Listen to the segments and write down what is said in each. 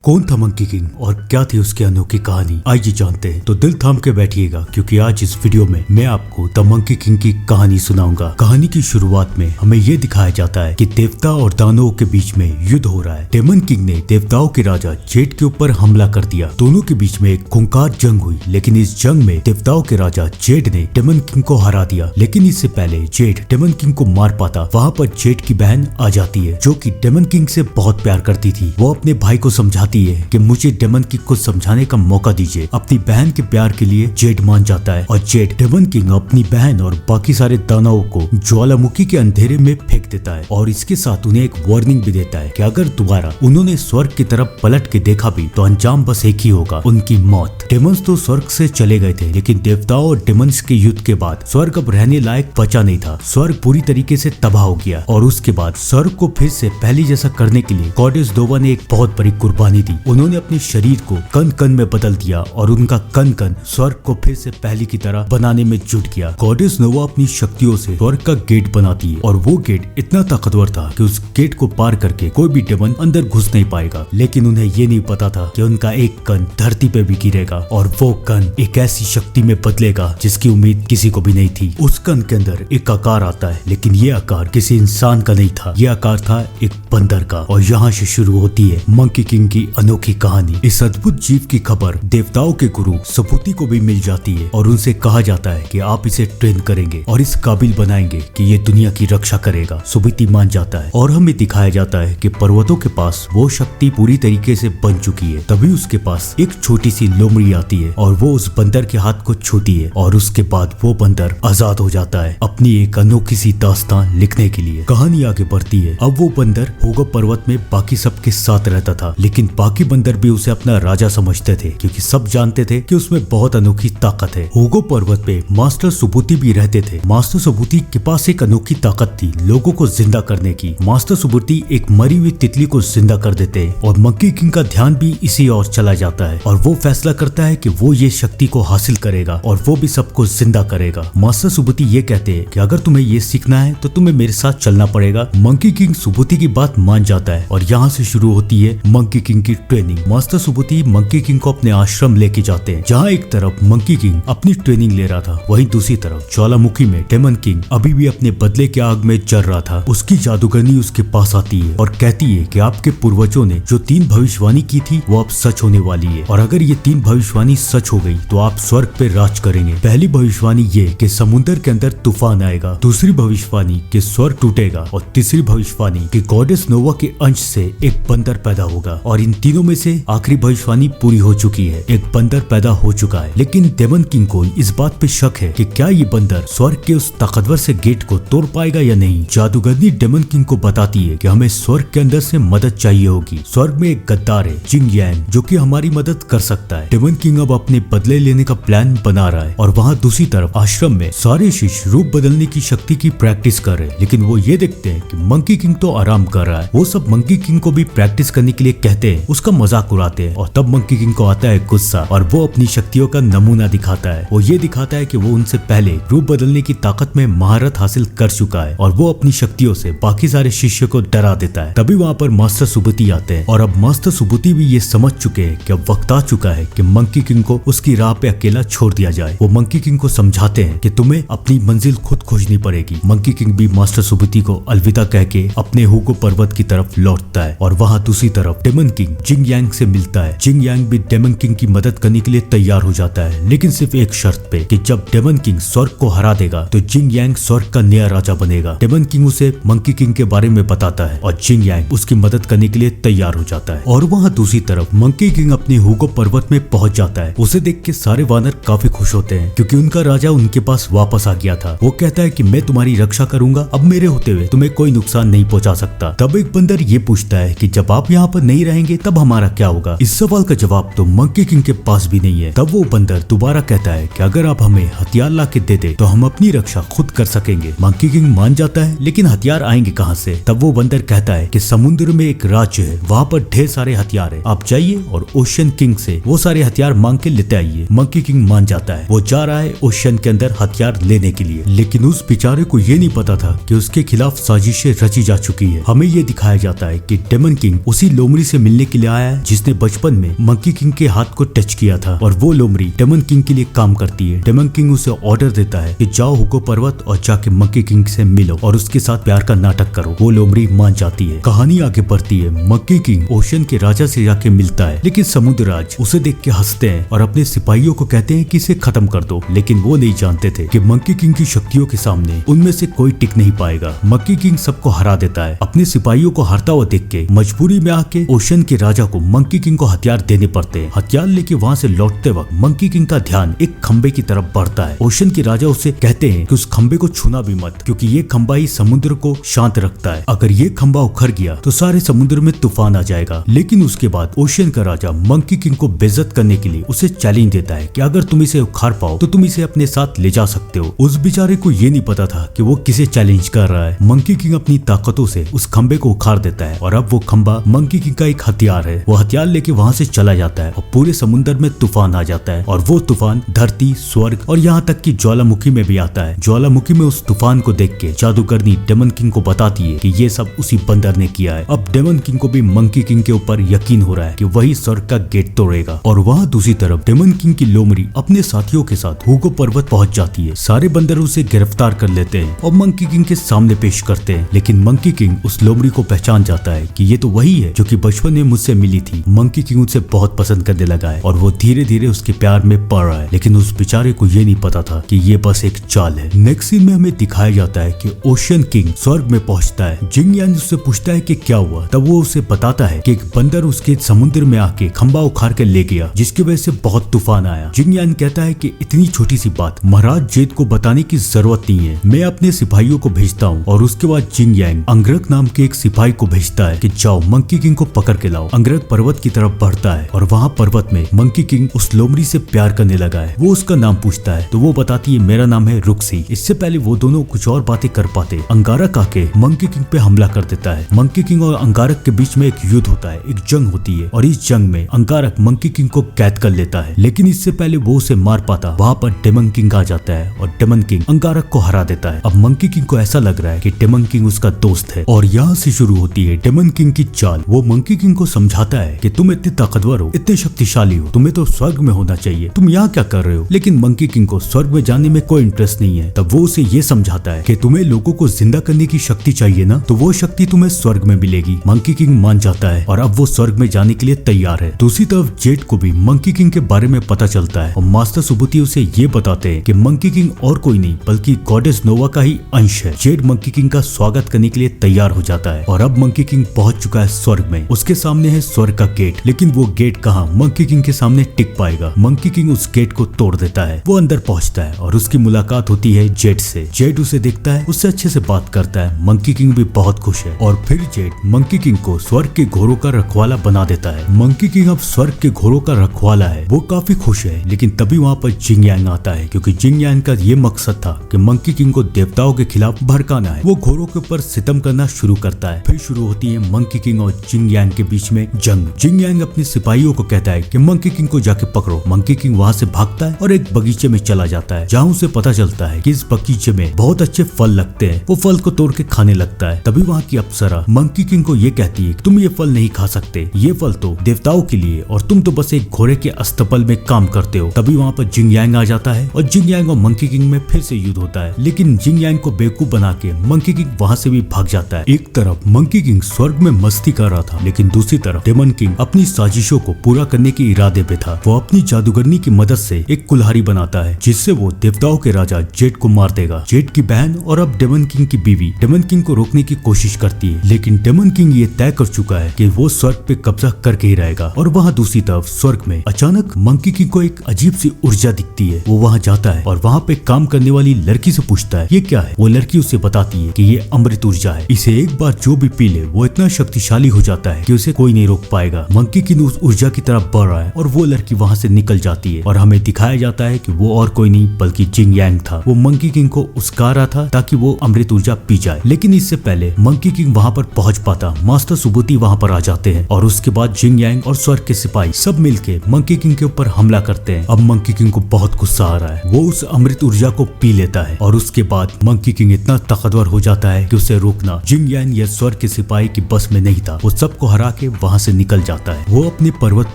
कौन था monkey king और क्या थी उसकी अनोखी कहानी, आइए जानते हैं। तो दिल थाम के बैठिएगा क्योंकि आज इस वीडियो में मैं आपको द मंकी किंग की कहानी सुनाऊंगा। कहानी की शुरुआत में हमें ये दिखाया जाता है कि देवता और दानवों के बीच में युद्ध हो रहा है। डेमन किंग ने देवताओं के राजा जेड के ऊपर हमला कर दिया। दोनों के बीच में एक खूंखार जंग हुई, लेकिन इस जंग में देवताओं के राजा जेड ने डेमन किंग को हरा दिया। लेकिन इससे पहले जेड डेमन किंग को मार पाता, वहाँ पर जेड की बहन आ जाती है जो कि डेमन किंग से बहुत प्यार करती थी। वो अपने भाई को समझाती है कि मुझे डेमन किंग को समझाने का मौका दीजिए। अपनी बहन के प्यार के लिए जेड मान जाता है और जेड डेमन किंग अपनी बहन और बाकी सारे दानवों को ज्वालामुखी के अंधेरे में फेंक देता है और इसके साथ उन्हें एक वार्निंग भी देता है कि अगर दोबारा उन्होंने स्वर्ग की तरफ पलट के देखा भी तो अंजाम बस एक ही होगा, उनकी मौत। डेमंस तो स्वर्ग से चले गए थे, लेकिन देवताओं और डेमंस के युद्ध के बाद स्वर्ग अब रहने लायक बचा नहीं था। स्वर्ग पूरी तरीके से तबाह हो गया और उसके बाद स्वर्ग को फिर से पहले जैसा करने के लिए गॉडेस नोवा ने एक बहुत बड़ी कुर्बानी दी। उन्होंने अपने शरीर को कण कण में बदल दिया और उनका कण कण स्वर्ग को फिर से पहले की तरह बनाने में जुट गया। गॉडेस नोवा अपनी शक्तियों से स्वर्ग का गेट बनाती है और वो गेट इतना ताकतवर था कि उस गेट को पार करके कोई भी डेमन अंदर घुस नहीं पाएगा। लेकिन उन्हें ये नहीं पता था कि उनका एक कण धरती पे भी गिरेगा और वो कण एक ऐसी शक्ति में बदलेगा जिसकी उम्मीद किसी को भी नहीं थी। उस कण के अंदर एक आकार आता है, लेकिन ये आकार किसी इंसान का नहीं था, ये आकार था एक बंदर का। और यहाँ से शुरू होती है मंकी किंग की अनोखी कहानी। इस अद्भुत जीव की खबर देवताओं के गुरु सुबुति को भी मिल जाती है और उनसे कहा जाता है कि आप इसे ट्रेन करेंगे और इस काबिल बनाएंगे कि ये दुनिया की रक्षा करेगा। सुबुति मान जाता है और हमें दिखाया जाता है कि पर्वतों के पास वो शक्ति पूरी तरीके से बन चुकी है। तभी उसके पास एक छोटी सी लोमड़ी आती है और वो उस बंदर के हाथ को छूती है और उसके बाद वो बंदर आजाद हो जाता है अपनी एक अनोखी सी दास्तान लिखने के लिए। कहानी आगे बढ़ती है। अब वो बंदर होगो पर्वत में बाकी सबके साथ रहता था, लेकिन बाकी बंदर भी उसे अपना राजा समझते थे क्योंकि सब जानते थे कि उसमें बहुत अनोखी ताकत है। होगो पर्वत पे मास्टर सुबुति भी रहते थे। मास्टर सुबुति के पास एक अनोखी ताकत थी लोगों को जिंदा करने की। मास्टर सुबुति एक मरी हुई तितली को जिंदा कर देते और मंकी किंग का ध्यान भी इसी ओर चला जाता है और वो फैसला करता है कि वो ये शक्ति को हासिल करेगा और वो भी सबको जिंदा करेगा। मास्टर सुबुति ये कहते हैं कि अगर तुम्हें ये सीखना है तो तुम्हें मेरे साथ चलना पड़ेगा। मंकी किंग सुबुति की बात मान जाता है और यहाँ से शुरू होती है मंकी किंग की training. Master Subhuti monkey king को अपने आश्रम लेके जाते हैं, जहाँ एक तरफ मंकी किंग अपनी ट्रेनिंग ले रहा था, वहीं दूसरी तरफ ज्वालामुखी में डेमन किंग अभी भी अपने बदले के आग में जल रहा था। उसकी जादूगरनी उसके पास आती है और कहती है कि आपके पूर्वजों ने जो 3 भविष्यवाणी की थी वो अब सच होने वाली है और अगर ये 3 भविष्यवाणी सच हो गई तो आप स्वर्ग पे राज करेंगे। पहली भविष्यवाणी ये कि समुद्र के अंदर तूफान आएगा, दूसरी भविष्यवाणी कि स्वर्ग टूटेगा और तीसरी भविष्यवाणी कि गॉडेस नोवा के अंश से एक बंदर पैदा होगा। और इन तीनों में से आखिरी भविष्यवाणी पूरी हो चुकी है, एक बंदर पैदा हो चुका है। लेकिन डेमन किंग को इस बात पे शक है कि क्या ये बंदर स्वर्ग के उस ताकतवर से गेट को तोड़ पाएगा या नहीं। जादूगरनी डेमन किंग को बताती है कि हमें स्वर्ग के अंदर से मदद चाहिए होगी। स्वर्ग में एक गद्दार है जिंग यांग जो कि हमारी मदद कर सकता है। डेमन किंग अब अपने बदले लेने का प्लान बना रहा है और वहाँ दूसरी तरफ आश्रम में सारे शिष्य रूप बदलने की शक्ति की प्रैक्टिस कर रहे हैं। लेकिन वो ये देखते हैं कि मंकी किंग तो आराम कर रहा है। वो सब मंकी किंग को भी प्रैक्टिस करने के लिए कहते हैं, उसका मजाक उड़ाते हैं और तब मंकी किंग को आता है गुस्सा और वो अपनी शक्तियों का नमूना दिखाता है। वो ये दिखाता है कि वो उनसे पहले रूप बदलने की ताकत में महारत हासिल कर चुका है और वो अपनी शक्तियों से बाकी सारे शिष्यों को डरा देता है। तभी वहाँ पर मास्टर सुबुति आते हैं और अब मास्टर सुबुति भी ये समझ चुके हैं कि अब वक्त आ चुका है कि मंकी किंग को उसकी राह पे अकेला छोड़ दिया जाए। वो मंकी किंग को समझाते हैं कि तुम्हें अपनी मंजिल खुद खोजनी पड़ेगी। मंकी किंग भी मास्टर सुबुति को अलविदा कह के अपने होगो पर्वत की तरफ लौटता है और वहाँ दूसरी तरफ डेमन किंग जिंग यांग से मिलता है। जिंग यांग भी डेमन किंग की मदद करने के लिए तैयार हो जाता है, लेकिन सिर्फ एक शर्त पे कि जब डेमन किंग स्वर्ग को हरा देगा तो जिंग यांग स्वर्ग का नया राजा बनेगा। डेमन किंग उसे मंकी किंग के बारे में बताता है और जिंग यांग उसकी मदद करने के लिए तैयार हो जाता है। और वहाँ दूसरी तरफ मंकी किंग अपने होगो पर्वत में पहुंच जाता है। उसे देख के सारे वानर काफी खुश होते हैं क्योंकि उनका राजा उनके पास वापस आ गया था। वो कहता है कि मैं तुम्हारी रक्षा करूंगा, अब मेरे होते हुए तुम्हें कोई नुकसान नहीं पहुंचा सकता। तब एक बंदर ये पूछता है कि जब आप यहाँ पर नहीं रहेंगे तब हमारा क्या होगा। इस सवाल का जवाब तो मंकी किंग के पास भी नहीं है। तब वो बंदर दोबारा कहता है कि अगर आप हमें हथियार ला के दे दे तो हम अपनी रक्षा खुद कर सकेंगे। मंकी किंग मान जाता है, लेकिन हथियार आएंगे कहाँ से। तब वो बंदर कहता है कि समुद्र में एक राज्य है, वहाँ पर ढेर सारे हथियार है, आप जाइए और ओशियन किंग से वो सारे हथियार मांग के लेते आइए। मंकी किंग मान जाता है, वो जा रहा है ओशियन के अंदर हथियार लेने के लिए। लेकिन उस बेचारे को ये नहीं पता था कि उसके खिलाफ साजिशें रची जा चुकी है। हमें ये दिखाया जाता है कि डेमन किंग उसी लोमड़ी से मिलने के लिए आया है जिसने बचपन में मंकी किंग के हाथ को टच किया था और वो लोमड़ी डेमन किंग के लिए काम करती है। डेमन किंग उसे ऑर्डर देता है कि जाओ हुगो पर्वत और जाके मंकी किंग से मिलो और उसके साथ प्यार का नाटक करो। वो लोमड़ी मान जाती है। कहानी आगे बढ़ती है। मंकी किंग ओशन के राजा से जाके मिलता है, लेकिन समुद्र राज उसे देख के हंसते हैं और अपने सिपाहियों को कहते हैं कि इसे खत्म कर दो। लेकिन वो नहीं जानते थे कि मंकी किंग की शक्तियों के सामने उनमें से कोई टिक नहीं पाएगा। मंकी किंग सबको हरा देता है। अपने सिपाहियों को हारता हुआ देख के मजबूरी में आके ओशन के राजा को मंकी किंग को हथियार देने पड़ते हैं। हथियार लेके वहाँ से लौटते वक्त मंकी किंग का ध्यान एक खंबे की तरफ बढ़ता है। ओशन के राजा उसे कहते हैं कि उस खंबे को छूना भी मत, क्योंकि ये खंबा ही समुद्र को शांत रखता है। अगर ये खंबा उखड़ गया तो सारे समुद्र में तूफान आ जाएगा। लेकिन उसके बाद ओशन का राजा मंकी किंग को बेइज्जत करने के लिए उसे चैलेंज देता है कि अगर तुम इसे उखाड़ पाओ तो तुम इसे अपने साथ ले जा सकते हो। उस बेचारे को ये नहीं पता था कि वो किसे चैलेंज कर रहा है। मंकी किंग अपनी ताकतों से उस खंबे को उखाड़ देता है और अब वो खंबा मंकी किंग का एक हथियार है। वो हथियार लेके वहाँ से चला जाता है और पूरे समुद्र में तूफान आ जाता है और वो तूफान धरती, स्वर्ग और यहाँ तक कि ज्वालामुखी में भी आता है। ज्वालामुखी में उस तूफान को देख के जादूगरनी डेमन किंग को बताती है कि ये सब उसी बंदर ने किया है। अब डेमन किंग को भी मंकी किंग के ऊपर यकीन हो रहा है कि वही स्वर्ग का गेट तोड़ेगा। और वहाँ दूसरी तरफ डेमन किंग की लोमड़ी अपने साथियों के साथ हुगो पर्वत पहुंच जाती है। सारे बंदर उसे गिरफ्तार कर लेते हैं और मंकी किंग के सामने पेश करते हैं। लेकिन मंकी किंग उस लोमड़ी को पहचान जाता है कि ये तो वही है जो कि बचपन में मुझसे मिली थी। मंकी किंग उसे बहुत पसंद करने लगा है और वो धीरे धीरे उसके प्यार में पड़ रहा है। लेकिन उस बेचारे को ये नहीं पता था कि ये बस एक चाल है। नेक्स्ट सीन में हमें दिखाया जाता है कि ओशन किंग स्वर्ग में पहुंचता है। जिंग यान उससे पूछता है कि क्या हुआ। तब वो उसे बताता है कि एक बंदर उसके समुद्र में आके खंबा उखाड़ के ले गया, जिसकी वजह से बहुत तूफान आया। जिंग यान कहता है कि इतनी छोटी सी बात महाराज जेड को बताने की जरूरत नहीं है, मैं अपने सिपाहियों को भेजता हूँ। और उसके बाद जिंग यांग अंगरक नाम के एक सिपाही को भेजता है कि जाओ मंकी किंग को पकड़ के लाओ। अंगरक पर्वत की तरफ बढ़ता है और वहाँ पर्वत में मंकी किंग उस लोमड़ी से प्यार करने लगा है। वो उसका नाम पूछता है तो वो बताती है मेरा नाम है रुक्सी। इससे पहले वो दोनों कुछ और बातें कर पाते, अंगारक आके मंकी किंग पे हमला कर देता है। मंकी किंग और अंगारक के बीच में एक युद्ध होता है, एक जंग होती है और इस जंग में अंगारक मंकी किंग को कैद कर लेता है। लेकिन इससे पहले वो उसे मार पाता, वहाँ पर डेमन किंग आ जाता है और डेमन किंग अंगारक को हरा देता है। अब मंकी किंग को ऐसा लग रहा है कि डेमन किंग उसका दोस्त है और यहाँ से शुरू होती है डेमन किंग की चाल। वो मंकी किंग को समझाता है कि तुम इतने ताकतवर हो, इतने शक्तिशाली हो, तुम्हें तो स्वर्ग में होना चाहिए, तुम यहाँ क्या कर रहे हो। लेकिन मंकी किंग को स्वर्ग में जाने में कोई इंटरेस्ट नहीं है। तब वो उसे ये समझाता है कि तुम्हें लोगों को जिंदा करने की शक्ति चाहिए ना, तो वो शक्ति तुम्हें स्वर्ग में मिलेगी। मंकी किंग मान जाता है और अब वो स्वर्ग में जाने के लिए तैयार है। दूसरी तरफ जेड को भी मंकी किंग के बारे में पता चलता है और मास्टर सुबुति उसे ये बताते हैं कि मंकी किंग और कोई नहीं बल्कि गॉडेस नोवा का ही अंश है। जेड मंकी किंग का स्वागत करने के लिए तैयार हो जाता है और अब मंकी किंग पहुंच चुका है स्वर्ग में। उसके सामने है स्वर्ग का गेट, लेकिन वो गेट कहाँ मंकी किंग के सामने टिक पाएगा। मंकी किंग उस गेट को तोड़ देता है। वो अंदर पहुंचता है और उसकी मुलाकात होती है जेड से। जेड उसे देखता है, उससे अच्छे से बात करता है। मंकी किंग भी बहुत खुश है और फिर जेड मंकी किंग को स्वर्ग के घोड़ों का रखवाला बना देता है। मंकी किंग अब स्वर्ग के घोड़ों का रखवाला है। वो काफी खुश है। लेकिन तभी वहाँ पर जिंग यांग आता है, क्योंकि जिंग यांग का ये मकसद था कि मंकी किंग को देवताओं के खिलाफ भड़काना है। वो घोड़ों के ऊपर सितम करना शुरू करता है। फिर शुरू होती है मंकी किंग और जिंग यांग के बीच में जंग। जिंग यांग अपने सिपाहियों को कहता है कि मंकी किंग को जाके पकड़ो। मंकी किंग वहाँ से भागता है और एक बगीचे में चला जाता है, जहाँ उसे पता चलता है कि इस बगीचे में बहुत अच्छे फल लगते हैं। वो फल को तोड़ के खाने लगता है। तभी वहाँ की अप्सरा मंकी किंग को ये कहती है तुम ये फल नहीं खा सकते, ये फल तो देवताओं के लिए और तुम तो बस एक घोड़े के अस्तबल में काम करते हो। तभी वहाँ पर जिंग यांग आ जाता है और जिंग यांग और मंकी किंग में फिर से युद्ध होता है। लेकिन जिंग यांग को बेवकूफ बना के मंकी किंग वहाँ से भी भाग जाता है। एक तरफ मंकी किंग स्वर्ग में मस्ती कर रहा था, लेकिन दूसरी तरफ डेमन किंग अपनी साजिशों को पूरा करने के इरादे पे था। वो अपनी जादूगरनी की मदद से एक कुल्हाड़ी बनाता है, जिससे वो देवताओं के राजा जेड को मार देगा। जेड की बहन और अब डेमन किंग की बीवी डेमन किंग को रोकने की कोशिश करती है, लेकिन डेमन किंग ये तय कर चुका है कि वो स्वर्ग पे कब्जा करके ही रहेगा। और वहाँ दूसरी तरफ स्वर्ग में अचानक मंकी किंग को एक अजीब सी ऊर्जा दिखती है। वो वहाँ जाता है और वहाँ पे काम करने वाली लड़की से पूछता है ये क्या है। वो लड़की उसे बताती है कि ये अमृत ऊर्जा है, इसे एक बार जो भी पी ले वो इतना शक्तिशाली हो जाता है कि उसे कोई नहीं रोक पाएगा। मंकी किंग उस ऊर्जा की तरफ बढ़ रहा है और वो लड़की वहाँ से निकल जाती है और हमें दिखाया जाता है कि वो और कोई नहीं बल्कि जिंग यांग था। वो मंकी किंग को उस्का रहा था ताकि वो अमृत ऊर्जा पी जाए। लेकिन इससे पहले मंकी किंग वहाँ पर पहुँच पाता, मास्टर सुबुति वहाँ पर आ जाते हैं और उसके बाद जिंग यांग और स्वर्ग के सिपाही सब मिलके मंकी किंग के ऊपर हमला करते हैं। अब मंकी किंग को बहुत गुस्सा आ रहा है। वो उस अमृत ऊर्जा को पी लेता है और उसके बाद मंकी किंग इतना ताकतवर हो जाता है कि उसे रोकना जिंग यांग या स्वर्ग के सिपाही की बस में नहीं था। वो सबको हरा के वहाँ से निकल जाता है। वो अपने पर्वत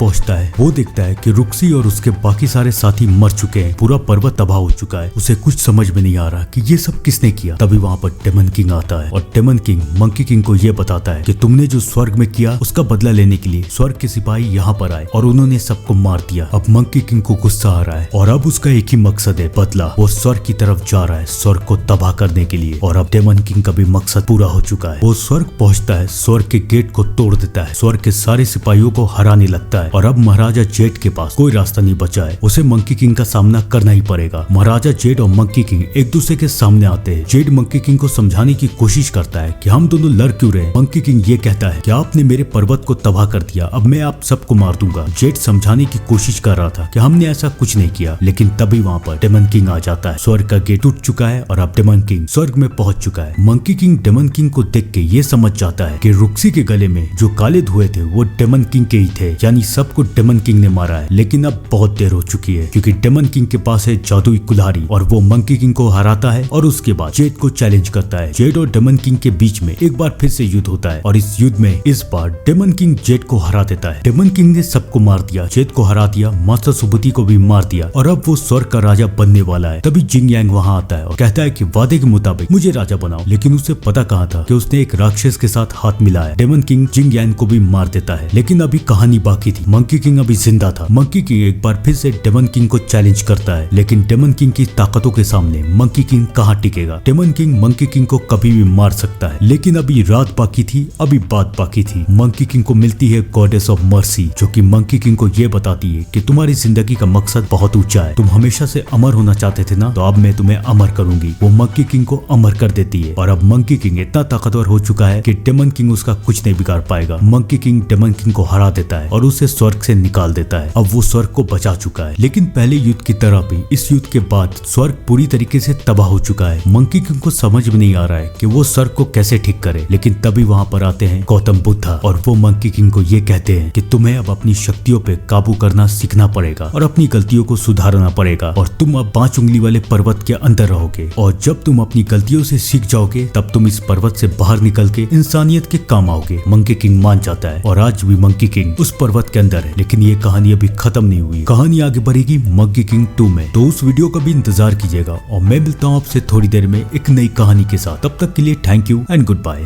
पहुँचता है। वो देखता है कि रुक्सी और उसके बाकी सारे साथी मर चुके हैं, पूरा पर्वत तबाह हो चुका है। उसे कुछ समझ में नहीं आ रहा कि ये सब किसने किया। तभी वहाँ पर डेमन किंग आता है और डेमन किंग मंकी किंग को ये बताता है कि तुमने जो स्वर्ग में किया उसका बदला लेने के लिए स्वर्ग के सिपाही यहाँ पर आए और उन्होंने सबको मार दिया। अब मंकी किंग को गुस्सा आ रहा है और अब उसका एक ही मकसद है, बदला। वो स्वर्ग की तरफ जा रहा है स्वर्ग को तबाह करने के लिए। और अब डेमन किंग का भी मकसद पूरा हो चुका है। वो स्वर्ग पहुंचता है, स्वर्ग के गेट को तोड़ देता है, स्वर्ग के सारे सिपाहियों को हराने लगता है। और अब महाराजा जेड के पास कोई रास्ता नहीं बचा है, उसे मंकी किंग का सामना करना ही पड़ेगा। महाराजा जेड और मंकी किंग एक दूसरे के सामने आते हैं। जेड मंकी किंग को समझाने की कोशिश करता है कि हम दोनों लड़ क्यों रहे। मंकी किंग ये कहता है कि आपने मेरे पर्वत को तबाह कर दिया, अब मैं आप सबको मार दूंगा। जेड समझाने की कोशिश कर रहा था कि हमने ऐसा कुछ नहीं किया, लेकिन तभी वहाँ पर डेमन किंग आ जाता है। स्वर्ग का गेट टूट चुका है और अब डेमन किंग स्वर्ग में पहुंच चुका है। मंकी किंग डेमन किंग को देख के ये समझ जाता है कि रुक्सी के गले में जो काले धुएं थे वो डेमन किंग के ही थे, यानी सबको डेमन किंग ने मारा है। लेकिन अब बहुत देर हो चुकी है क्योंकि डेमन किंग के पास है जादुई कुल्हाड़ी और वो मंकी किंग को हराता है और उसके बाद जेड को चैलेंज करता है। जेड और डेमन किंग के बीच में एक बार फिर से युद्ध होता है और इस युद्ध में इस बार डेमन किंग जेड को हरा देता है। डेमन किंग ने सबको मार दिया, जेड को हरा दिया, मास्टर सुबुति को भी मार दिया और अब वो स्वर्ग का राजा बनने वाला है। तभी जिंग यांग वहाँ आता है और कहता है कि वादे के मुताबिक मुझे राजा बनाओ। लेकिन उसे पता कहाँ था कि उसने एक राक्षस के साथ हाथ मिलाया। डेमन किंग जिंग यांग को भी मार देता है। लेकिन अभी कहानी बाकी थी। मंकी किंग अभी जिंदा था। मंकी किंग एक बार फिर से डेमन किंग को चैलेंज करता है, लेकिन डेमन किंग की ताकतों के सामने मंकी किंग कहाँ टिकेगा। डेमन किंग मंकी किंग को कभी भी मार सकता है। लेकिन अभी रात बाकी थी, अभी बात बाकी थी। मंकी किंग को मिलती है गॉडेस ऑफ मर्सी, जो कि मंकी किंग को ये बताती है कि तुम्हारी जिंदगी का मकसद बहुत ऊंचा है, तुम हमेशा से अमर होना चाहते थे ना, तो अब मैं तुम्हें अमर करूंगी। वो मंकी किंग को अमर कर देती है और अब मंकी किंग इतना ताकतवर हो चुका है कि डेमन किंग उसका कुछ नहीं बिगाड़ पाएगा। मंकी किंग डेमन किंग को हरा देता है और उसे स्वर्ग से निकाल देता है। अब वो स्वर्ग को बचा चुका है। लेकिन पहले युद्ध की तरह भी इस युद्ध के बाद स्वर्ग पूरी तरीके से तबाह हो चुका है। मंकी किंग को समझ में नहीं आ रहा है कि वो स्वर्ग को कैसे ठीक करे। लेकिन तभी वहाँ पर आते हैं गौतम बुद्धा और वो मंकी किंग को ये कहते हैं कि तुम्हें अब अपनी शक्तियों पे काबू करना सीखना पड़ेगा और अपनी गलतियों को सुधारना पड़ेगा और तुम अब 5 उंगली वाले पर्वत के अंदर रहोगे और जब तुम अपनी गलतियों से सीख जाओगे तब तुम इस पर्वत से बाहर निकल के इंसानियत के काम आओगे। मंकी किंग मान जाता है और आज भी मंकी किंग उस पर्वत के अंदर है। लेकिन ये कहानी अभी खत्म नहीं हुई, कहानी आगे बढ़ेगी मंकी किंग 2 में। तो उस वीडियो का भी इंतजार कीजिएगा और मैं मिलता हूँ आपसे थोड़ी देर में एक नई कहानी के साथ। तब तक के लिए thank you and good bye.